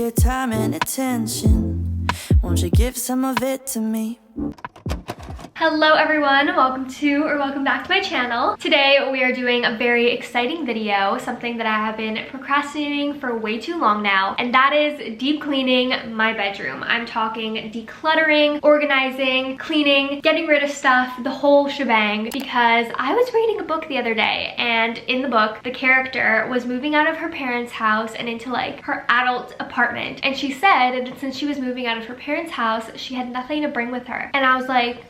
your time and attention. Won't you give some of it to me? Hello everyone, welcome back to my channel. Today we are doing a very exciting video, something that I have been procrastinating for way too long now, and that is deep cleaning my bedroom. I'm talking decluttering, organizing, cleaning, getting rid of stuff, the whole shebang, because I was reading a book the other day, and in the book the character was moving out of her parents' house and into like her adult apartment, and she said that since she was moving out of her parents' house she had nothing to bring with her. And I was like,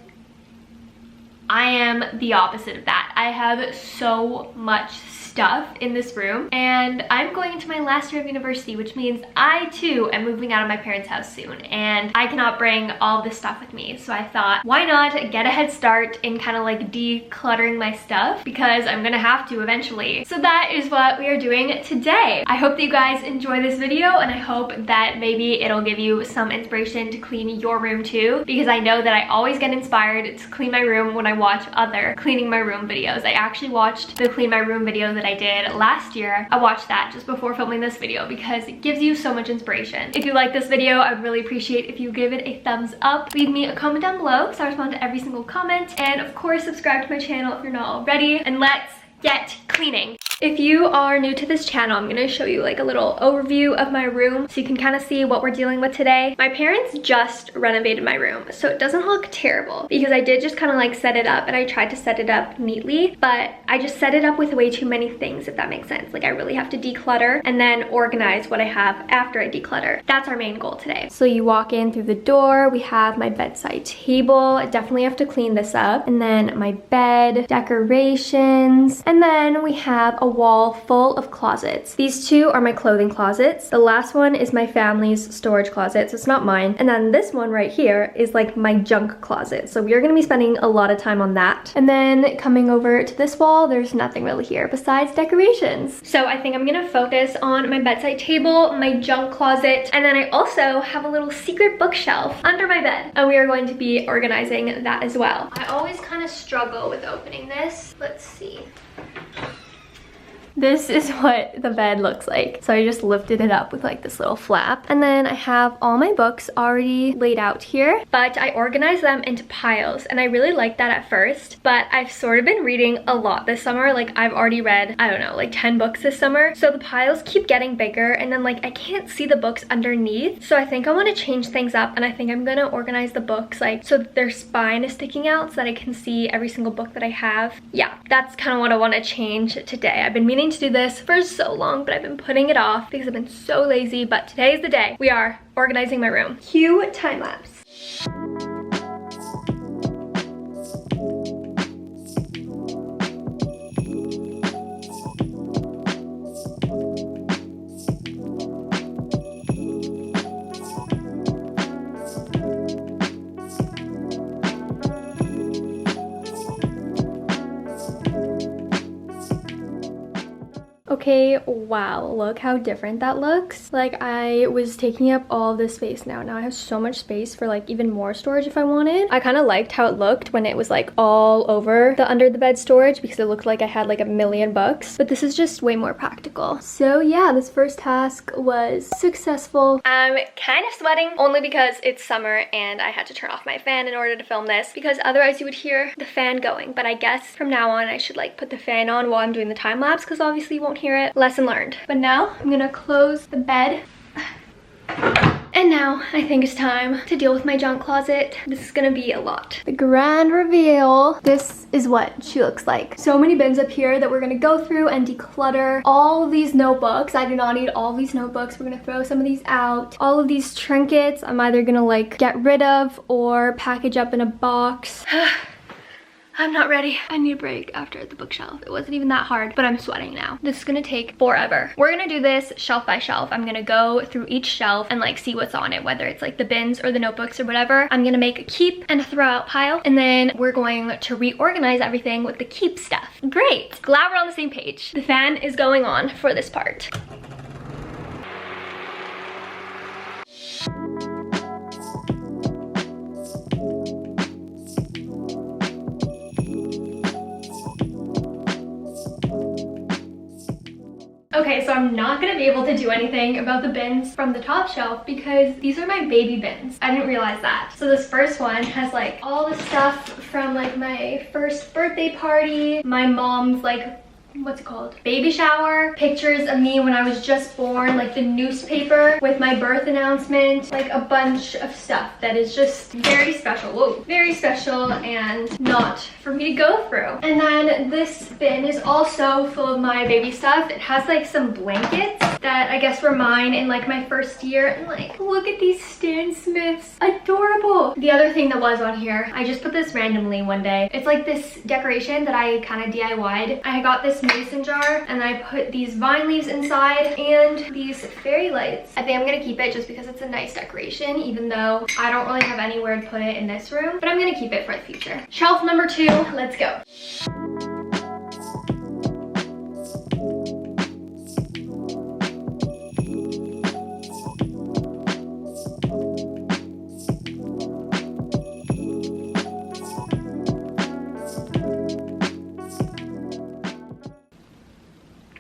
I am the opposite of that. I have so much stuff in this room, and I'm going into my last year of university, which means I too am moving out of my parents' house soon, and I cannot bring all this stuff with me. So I thought, why not get a head start in kind of like decluttering my stuff, because I'm gonna have to eventually. So that is what we are doing today. I hope that you guys enjoy this video, and I hope that maybe it'll give you some inspiration to clean your room too, because I know that I always get inspired to clean my room when I watch other cleaning my room videos. I actually watched the clean my room video that I did last year. I watched that just before filming this video because it gives you so much inspiration. If you like this video, I'd really appreciate if you give it a thumbs up. Leave me a comment down below because I respond to every single comment. And of course, subscribe to my channel if you're not already. And let's get cleaning. If you are new to this channel, I'm gonna show you like a little overview of my room so you can kind of see what we're dealing with today. My parents just renovated my room, so it doesn't look terrible because I did just kind of like set it up, and I tried to set it up neatly, but I just set it up with way too many things, if that makes sense. Like I really have to declutter and then organize what I have after I declutter. That's our main goal today. So you walk in through the door, we have my bedside table. I definitely have to clean this up. And then my bed, decorations, and then we have a wall full of closets. These two are my clothing closets. The last one is my family's storage closet, so it's not mine. And then this one right here is like my junk closet. So we are gonna be spending a lot of time on that. And then coming over to this wall, there's nothing really here besides decorations. So I think I'm gonna focus on my bedside table, my junk closet, and then I also have a little secret bookshelf under my bed. And we are going to be organizing that as well. I always kind of struggle with opening this. Let's see. This is what the bed looks like. So I just lifted it up with like this little flap. And then I have all my books already laid out here, but I organized them into piles, and I really liked that at first, but I've sort of been reading a lot this summer. Like I've already read, I don't know, like 10 books this summer. So the piles keep getting bigger, and then like I can't see the books underneath. So I think I want to change things up, and I think I'm gonna organize the books like so that their spine is sticking out so that I can see every single book that I have. Yeah, that's kind of what I want to change today. I've been meaning to do this for so long, but I've been putting it off because I've been so lazy, but today is the day. We are organizing my room. Cue time lapse. Okay, wow, look how different that looks. Like I was taking up all of this space now. Now I have so much space for like even more storage if I wanted. I kind of liked how it looked when it was like all over the under the bed storage because it looked like I had like a million books, but this is just way more practical. So yeah, this first task was successful. I'm kind of sweating only because it's summer and I had to turn off my fan in order to film this because otherwise you would hear the fan going. But I guess from now on I should like put the fan on while I'm doing the time lapse because obviously you won't hear it. Lesson learned. But now I'm gonna close the bed. And now I think it's time to deal with my junk closet. This is gonna be a lot. The grand reveal. This is what she looks like. So many bins up here that we're gonna go through and declutter. All of these notebooks. I do not need all of these notebooks. We're gonna throw some of these out. All of these trinkets I'm either gonna like get rid of or package up in a box. I'm not ready. I need a break after the bookshelf. It wasn't even that hard, but I'm sweating now. This is gonna take forever. We're gonna do this shelf by shelf. I'm gonna go through each shelf and like see what's on it, whether it's like the bins or the notebooks or whatever. I'm gonna make a keep and a throw out pile, and then we're going to reorganize everything with the keep stuff. Great, glad we're on the same page. The fan is going on for this part. Okay, so I'm not gonna be able to do anything about the bins from the top shelf because these are my baby bins. I didn't realize that. So this first one has like all the stuff from like my first birthday party, my mom's like, what's it called? Baby shower, pictures of me when I was just born, like the newspaper with my birth announcement, like a bunch of stuff that is just very special. Whoa, very special and not for me to go through. And then this bin is also full of my baby stuff. It has like some blankets that I guess were mine in like my first year. And like, look at these Stan Smiths, adorable. The other thing that was on here, I just put this randomly one day. It's like this decoration that I kind of DIY'd. I got this mason jar and I put these vine leaves inside and these fairy lights. I think I'm gonna keep it just because it's a nice decoration, even though I don't really have anywhere to put it in this room, but I'm gonna keep it for the future. Shelf number 2, let's go.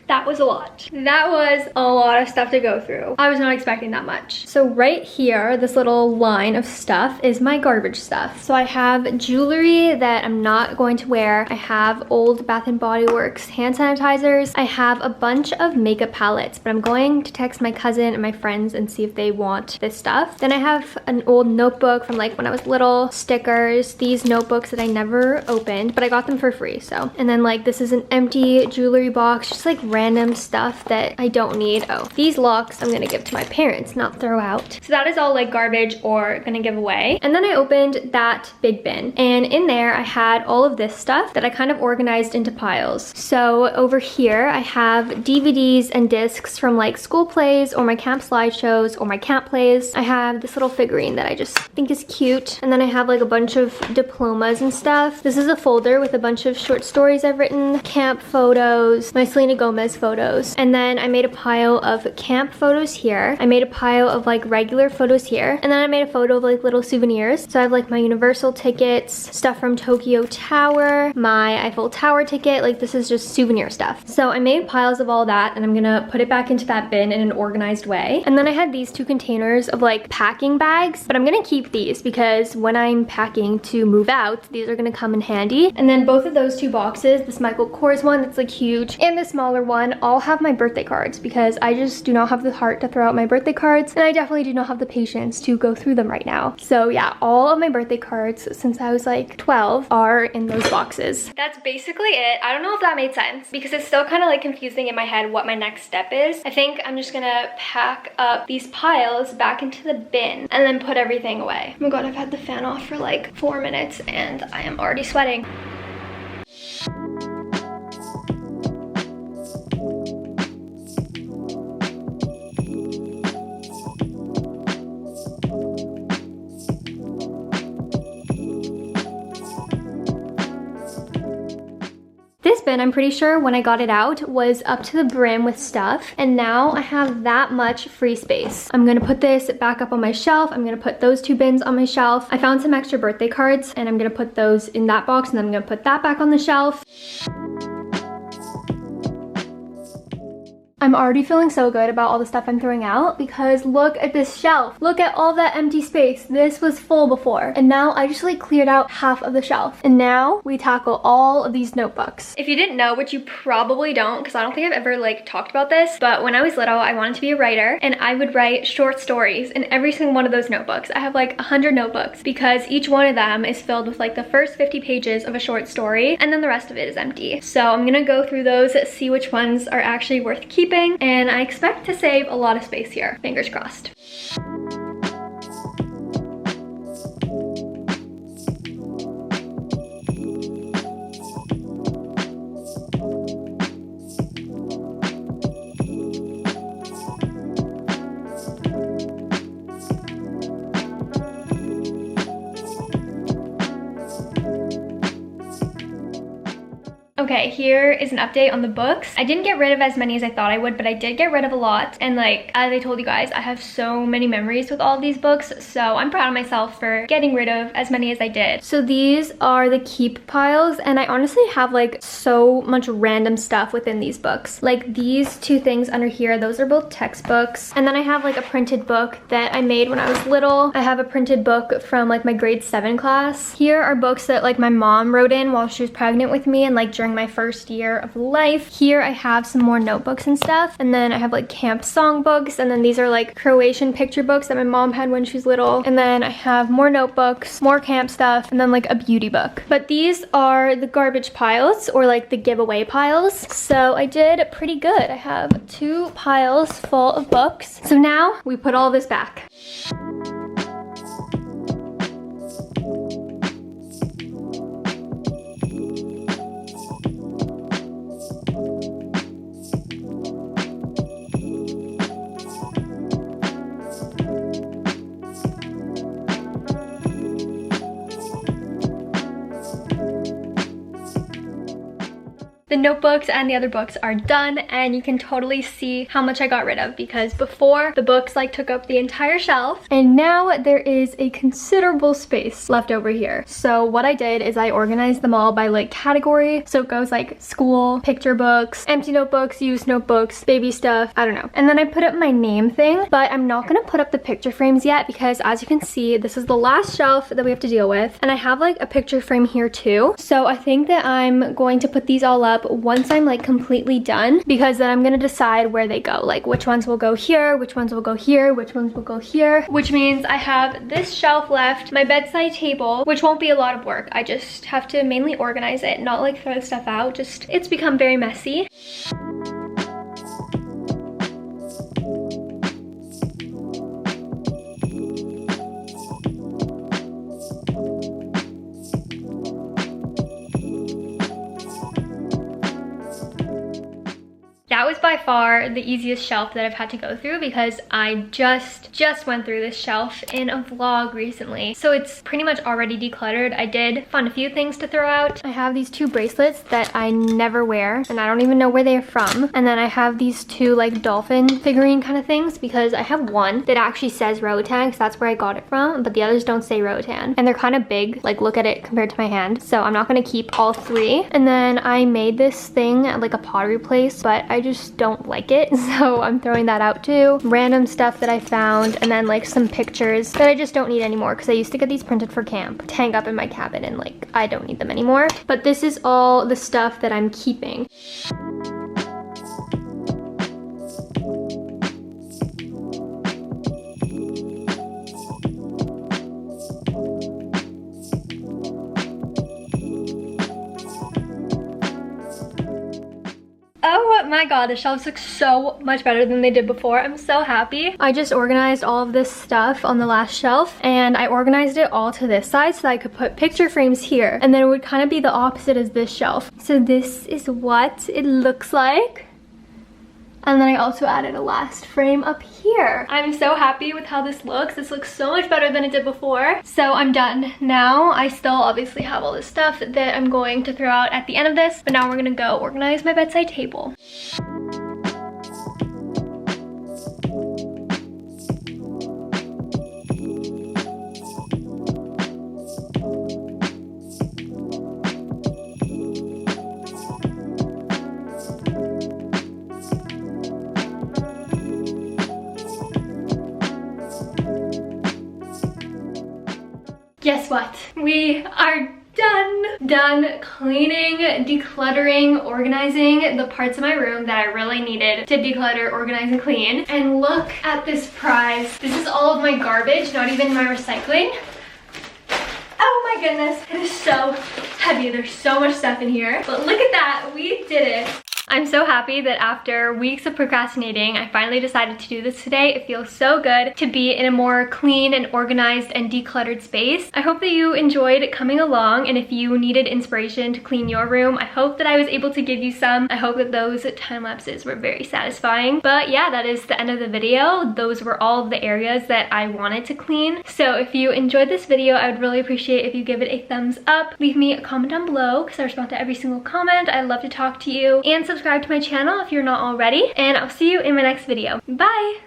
That was a lot. That was a lot of stuff to go through. I was not expecting that much. So right here, this little line of stuff is my garbage stuff. So I have jewelry that I'm not going to wear. I have old Bath & Body Works hand sanitizers. I have a bunch of makeup palettes, but I'm going to text my cousin and my friends and see if they want this stuff. Then I have an old notebook from like when I was little, stickers, these notebooks that I never opened, but I got them for free, so. And then like this is an empty jewelry box, just like random stuff that I don't need. Oh, these locks I'm gonna give to my parents, not throw out. So that is all like garbage or gonna give away. And then I opened that big bin, and in there I had all of this stuff that I kind of organized into piles. So over here I have DVDs and discs from like school plays or my camp slideshows or my camp plays. I have this little figurine that I just think is cute. And then I have like a bunch of diplomas and stuff. This is a folder with a bunch of short stories I've written, camp photos, my Selena Gomez photos. And then I made a pile of camp photos here. I made a pile of like regular photos here. And then I made a photo of like little souvenirs. So I have like my Universal tickets, stuff from Tokyo Tower, my Eiffel Tower ticket. Like this is just souvenir stuff. So I made piles of all that and I'm gonna put it back into that bin in an organized way. And then I had these 2 containers of like packing bags, but I'm gonna keep these because when I'm packing to move out, these are gonna come in handy. And then both of those 2 boxes, this Michael Kors one that's like huge and the smaller one, all have my birthday cards because I just do not have the heart to throw out my birthday cards, and I definitely do not have the patience to go through them right now. So yeah, all of my birthday cards since I was like 12 are in those boxes. That's basically it. I don't know if that made sense because it's still kind of like confusing in my head what my next step is. I think I'm just gonna pack up these piles back into the bin and then put everything away. Oh my god, I've had the fan off for like 4 minutes and I am already sweating. This bin, I'm pretty sure when I got it out, was up to the brim with stuff, and now I have that much free space. I'm gonna put this back up on my shelf. I'm gonna put those 2 bins on my shelf. I found some extra birthday cards, and I'm gonna put those in that box, and then I'm gonna put that back on the shelf. I'm already feeling so good about all the stuff I'm throwing out because look at this shelf. Look at all that empty space. This was full before, and now I just like cleared out half of the shelf. And now we tackle all of these notebooks. If you didn't know, which you probably don't because I don't think I've ever like talked about this, but when I was little, I wanted to be a writer and I would write short stories in every single one of those notebooks. I have like 100 notebooks because each one of them is filled with like the first 50 pages of a short story and then the rest of it is empty. So I'm gonna go through those, see which ones are actually worth keeping, and I expect to save a lot of space here. Fingers crossed. Okay, here is an update on the books. I didn't get rid of as many as I thought I would, but I did get rid of a lot. And like, as I told you guys, I have so many memories with all of these books, so I'm proud of myself for getting rid of as many as I did. So these are the keep piles, and I honestly have like so much random stuff within these books. Like these two things under here, those are both textbooks. And then I have like a printed book that I made when I was little. I have a printed book from like my grade 7 class. Here are books that like my mom wrote in while she was pregnant with me and like during my first year of life. Here I have some more notebooks and stuff. And then I have like camp song books. And then these are like Croatian picture books that my mom had when she was little. And then I have more notebooks, more camp stuff, and then like a beauty book. But these are the garbage piles, or like the giveaway piles. So I did pretty good. I have 2 piles full of books. So now we put all this back. The notebooks and the other books are done, and you can totally see how much I got rid of, because before the books like took up the entire shelf, and now there is a considerable space left over here. So what I did is I organized them all by like category. So it goes like school, picture books, empty notebooks, used notebooks, baby stuff, I don't know. And then I put up my name thing, but I'm not gonna put up the picture frames yet because as you can see, this is the last shelf that we have to deal with. And I have like a picture frame here too. So I think that I'm going to put these all up once I'm like completely done, because then I'm gonna decide where they go, like which ones will go here, which ones will go here, which ones will go here, which means I have this shelf left, my bedside table, which won't be a lot of work. I just have to mainly organize it, not like throw stuff out. Just, it's become very messy. That was by far the easiest shelf that I've had to go through, because I just went through this shelf in a vlog recently. So it's pretty much already decluttered. I did find a few things to throw out. I have these 2 bracelets that I never wear, and I don't even know where they're from. And then I have these 2 like dolphin figurine kind of things, because I have one that actually says Rotan, because that's where I got it from, but the others don't say Rotan. And they're kind of big, like look at it compared to my hand. So I'm not gonna keep all 3. And then I made this thing at like a pottery place, but I just don't like it, so I'm throwing that out too. Random stuff that I found, and then like some pictures that I just don't need anymore, because I used to get these printed for camp to hang up in my cabin, and like I don't need them anymore. But this is all the stuff that I'm keeping. Oh my god, the shelves look so much better than they did before. I'm so happy. I just organized all of this stuff on the last shelf, and I organized it all to this side so that I could put picture frames here, and then it would kind of be the opposite as this shelf. So this is what it looks like. And then I also added a last frame up here. I'm so happy with how this looks. This looks so much better than it did before. So I'm done now. I still obviously have all this stuff that I'm going to throw out at the end of this, but now we're gonna go organize my bedside table. Guess what? We are done cleaning, decluttering, organizing the parts of my room that I really needed to declutter, organize, and clean. And look at this prize. This is all of my garbage, not even my recycling. Oh my goodness, it is so heavy. There's so much stuff in here. But look at that, we did it. I'm so happy that after weeks of procrastinating, I finally decided to do this today. It feels so good to be in a more clean and organized and decluttered space. I hope that you enjoyed coming along, and if you needed inspiration to clean your room, I hope that I was able to give you some. I hope that those time lapses were very satisfying. But yeah, that is the end of the video. Those were all of the areas that I wanted to clean. So if you enjoyed this video, I would really appreciate if you give it a thumbs up. Leave me a comment down below because I respond to every single comment. I love to talk to you, and subscribe to my channel if you're not already, and I'll see you in my next video. Bye!